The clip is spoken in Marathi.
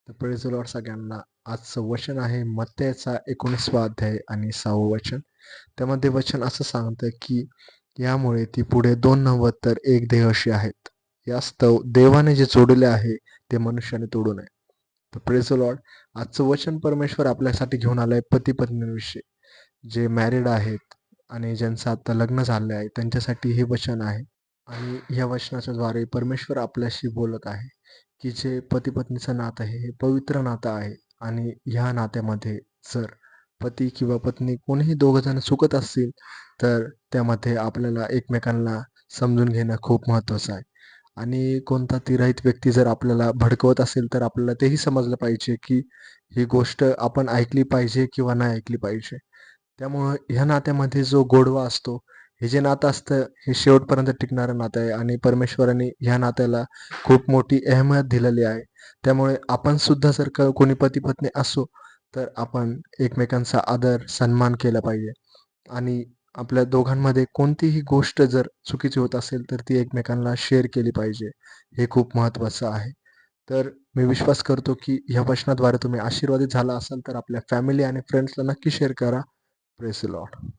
तर प्रेज द लॉर्ड सगळ्यांना. आजचं वचन आहे मत्तयाचा 19वा अध्याय आणि 6वं वचन. त्यामध्ये वचन असं सांगतं की यामुळे ती पुढे 2 नव्हत तर एक देह अशी आहेत. यास्तव देवाने जे जोडले आहे ते मनुष्याने तोडू नये. तर प्रेज द लॉर्ड. आजचं वचन परमेश्वर आपल्यासाठी घेऊन आलंय पती पत्नींविषयी. जे मॅरिड आहेत आणि ज्यांचं आता लग्न झालं आहे त्यांच्यासाठी हे वचन आहे. आणि ह्या वचनाच्या द्वारे परमेश्वर आपल्याशी बोलत आहे की जे पती पत्नीचं नातं आहे हे पवित्र नातं आहे. आणि ह्या नात्यामध्ये जर पती किंवा पत्नी कोणीही दोघं जण चुकत असतील तर त्यामध्ये आपल्याला एकमेकांना समजून घेणं खूप महत्त्वाचं आहे. आणि कोणता तिराहित व्यक्ती जर आपल्याला भडकवत असेल तर आपल्याला तेही समजलं पाहिजे की ही गोष्ट आपण ऐकली पाहिजे किंवा नाही ऐकली पाहिजे. त्यामुळं ह्या नात्यामध्ये जो गोडवा असतो, हे जे नातं असतं हे शेवटपर्यंत टिकणारं नातं आहे आणि परमेश्वराने ह्या नात्याला खूप मोठी अहमियत दिलेली आहे. त्यामुळे आपण सुद्धा जर कोणी पती-पत्नी असू, तर आपण एकमेकांचा आदर, सन्मान केला पाहिजे. आणि आपल्या दोघांमध्ये कोणतीही गोष्ट जर चुकीची होत असेल, तर ती एकमेकांना शेअर केली पाहिजे. हे खूप महत्त्वाचं आहे. तर मी विश्वास करतो, की ह्या वचनाद्वारे तुम्ही आशीर्वादित झाला असाल, तर आपल्या फॅमिली आणि फ्रेंड्सला नक्की शेअर करा. Praise the Lord.